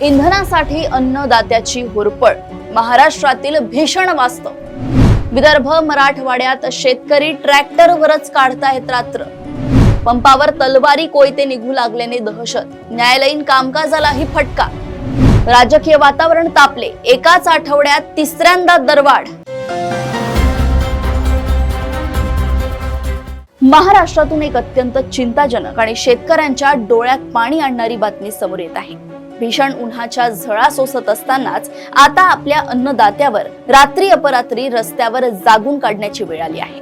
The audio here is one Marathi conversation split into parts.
इंधनासाठी अन्नदात्याची होरपळ, महाराष्ट्रातील भीषण वास्तव। विदर्भ मराठवाड्यात शेतकरी ट्रॅक्टरवरच काढतायत रात्र। पंपावर तलवारी कोयते निघू लागल्याने दहशत, न्यायालयीन कामकाजालाही फटका। राजकीय वातावरण तापले, एकाच आठवड्यात तिसऱ्यांदा दरवाढ। महाराष्ट्रातून एक अत्यंत चिंताजनक आणि शेतकऱ्यांच्या डोळ्यात पाणी आणणारी बातमी समोर येत आहे। भीषण उन्हाच्या झळा सोसत असतानाच आता आपल्या अन्नदात्यावर रात्री अपरात्री रस्त्यावर जागून काढण्याची वेळ आली आहे।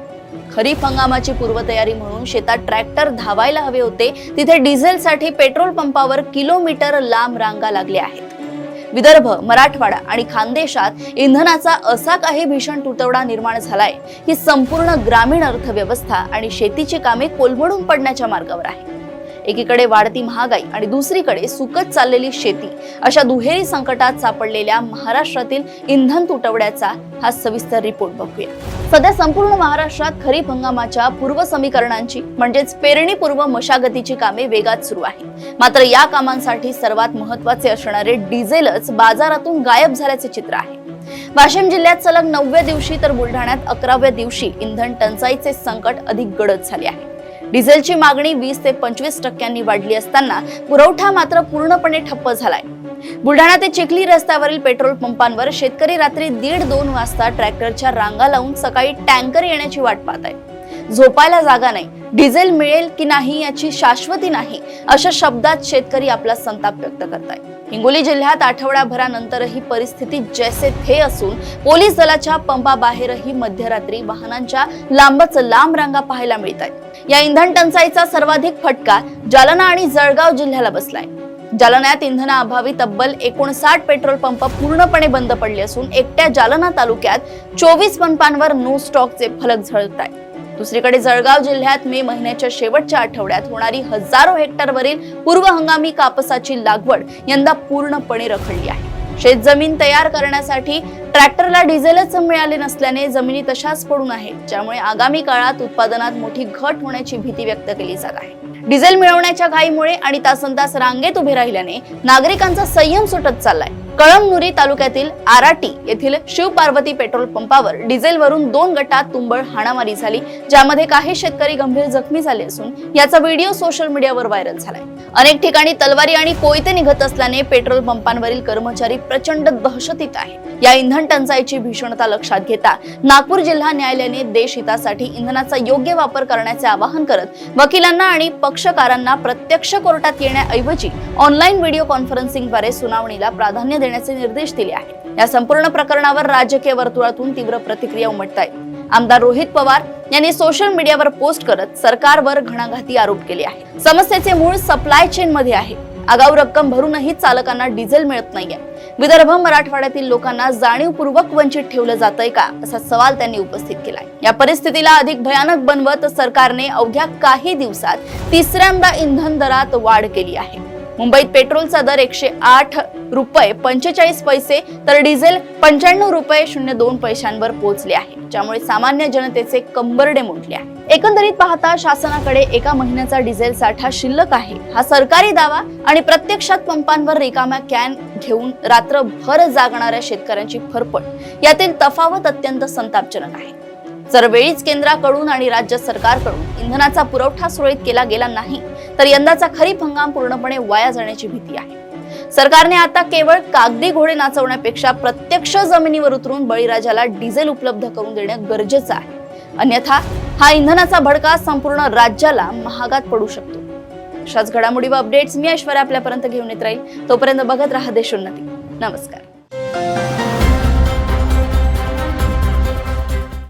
खरीप हंगामाची पूर्वतयारी म्हणून शेतात ट्रॅक्टर धावायला हवे होते, तिथे डिझेलसाठी पेट्रोल पंपावर किलोमीटर लांब रांगा लागल्या आहेत। विदर्भ, मराठवाडा आणि खानदेशात इंधनाचा असा काही भीषण तुटवडा निर्माण झालाय की संपूर्ण ग्रामीण अर्थव्यवस्था आणि शेतीची कामे कोलमडून पडण्याच्या मार्गावर आहे। एकीकडे वाढती महागाई आणि दुसरीकडे सुकत चाललेली शेती, अशा दुहेरी संकटात सापडलेल्या महाराष्ट्रातील इंधन तुटवड्याचा हा सविस्तर रिपोर्ट बघूया। सध्या संपूर्ण महाराष्ट्रात खरीप हंगामाच्या पूर्वसमीकरणांची म्हणजेच पेरणीपूर्व मशागतीची कामे वेगात सुरू आहे। मात्र या कामांसाठी सर्वात महत्त्वाचे असणारे डिझेलच बाजारातून गायब झाल्याचे चित्र आहे। वाशिम जिल्ह्यात सलग 9व्या दिवशी तर बुलढाण्यात 11व्या दिवशी इंधन टंचाईचे संकट अधिक गडद झाले आहे। डिझेलची मागणी 20 ते 25% वाढली असताना पुरवठा मात्र पूर्णपणे ठप्प झालाय। बुलढाणा ते चिखली रस्त्यावरील पेट्रोल पंपांवर शेतकरी रात्री 1:30-2 वाजता ट्रॅक्टरच्या रांगा लावून सकाळी टँकर येण्याची वाट पाहत आहेत। झोपायला जागा नाही, डिझेल मिळेल की नाही याची शाश्वती नाही, अशा शब्दात शेतकरी आपला संताप व्यक्त करतायत। हिंगोली जिल्ह्यात आठवड्याभरानंतरही परिस्थिती जैसे थे असून पोलीस दलाच्या पंपाबाहेरही मध्यरात्री वाहनांच्या लांबच लांब रांगा पाहायला मिळत आहेत। या इंधन टंचाईचा सर्वाधिक फटका जालना आणि जळगाव जिल्ह्याला बसलाय। जालन्यात इंधनाअभावी तब्बल 59 पेट्रोल पंप पूर्णपणे बंद पडले असून एकट्या जालना तालुक्यात 24 पंपांवर नो स्टॉकचे फलक झळकत आहेत। दुसरीकडे जळगाव जिल्ह्यात मे महिन्याच्या शेवटच्या आठवड्यात होणारी हजारो हेक्टरवरील पूर्व हंगामी कापसाची लागवड यंदा पूर्णपणे रखडली आहे। शेतजमीन तयार करण्यासाठी ट्रॅक्टरला डिझेलच मिळाले नसल्याने जमिनी तशाच पडून आहेत, ज्यामुळे आगामी काळात उत्पादनात मोठी घट होण्याची भीती व्यक्त केली जात आहे। डिझेल मिळवण्याच्या घाईमुळे आणि तासनतास रांगेत उभे राहिल्याने नागरिकांचा संयम सुटत चाललाय। कळमनुरी तालुक्यातील आराटी येथील शिव पार्वती पेट्रोल पंपावर डिझेलवरून 2 गटात तुंबळ हाणामारी झाली, ज्यामध्ये काही शेतकरी गंभीर जखमी झाले असून याचा व्हिडिओ सोशल मीडियावर व्हायरल झालाय। अनेक ठिकाणी तलवारी आणि कोयते निघत असल्याने पेट्रोल पंपांवरील कर्मचारी प्रचंड दहशतीत आहेत। या इंधन टंचाईची भीषणता लक्षात घेता नागपूर जिल्हा न्यायालयाने देशहितासाठी इंधनाचा योग्य वापर करण्याचे आवाहन करत वकिलांना आणि पक्षकारांना प्रत्यक्ष कोर्टात येण्याऐवजी ऑनलाईन व्हिडिओ कॉन्फरन्सिंगद्वारे सुनावणीला प्राधान्य देण्याचे निर्देश दिले आहेत। या संपूर्ण प्रकरणावर राजकीय वर्तुळातून तीव्र प्रतिक्रिया उमटतायत। आमदार रोहित पवार यांनी सोशल मीडियावर पोस्ट करत सरकारवर घणाघाती आरोप केले आहे। समस्येचे मूळ सप्लाय चेन मध्ये आहे। आगाऊ रक्कम भरूनही चालकांना डिझेल मिळत नाहीये। विदर्भ मराठवाड्यातील लोकांना जाणीवपूर्वक वंचित ठेवलं जातंय का, असा सवाल त्यांनी उपस्थित केलाय। या परिस्थितीला अधिक भयानक बनवत सरकारने अवघ्या काही दिवसात तिसऱ्यांदा इंधन दरात वाढ केली आहे। मुंबईत पेट्रोलचा दर 108 रुपये 45 पैसे तर डिझेल 95 रुपये 02 पैशांवर पोहोचले आहे, ज्यामुळे सामान्य जनतेचे कंबरडे मोडले आहे। एकंदरीत पाहता शासनाकडे एका महिन्याचा डिझेल साठा शिल्लक आहे हा सरकारी दावा आणि प्रत्यक्षात पंपांवर रिकाम्या कॅन घेऊन रात्रभर जागणाऱ्या शेतकऱ्यांची फरफट, यातील तफावत अत्यंत संतापजनक आहे। जर वेळीच केंद्राकडून आणि राज्य सरकारकडून इंधनाचा पुरवठा सुरळीत केला गेला नाही तर यंदाचा खरीप हंगाम पूर्णपणे वाया जाण्याची भीती आहे। सरकारने आता केवळ कागदी घोडे नाचवण्यापेक्षा प्रत्यक्ष जमिनीवर उतरून बळीराजाला डिझेल उपलब्ध करून देणे गरजेचे आहे, अन्यथा हा इंधनाचा भडका संपूर्ण राज्याला महागात पडू शकतो। अशाच घडामोडी व अपडेट्स मी ऐश्वर्या आपल्यापर्यंत घेऊन येत राहील। तोपर्यंत बघत राहा देशोन्नती। नमस्कार।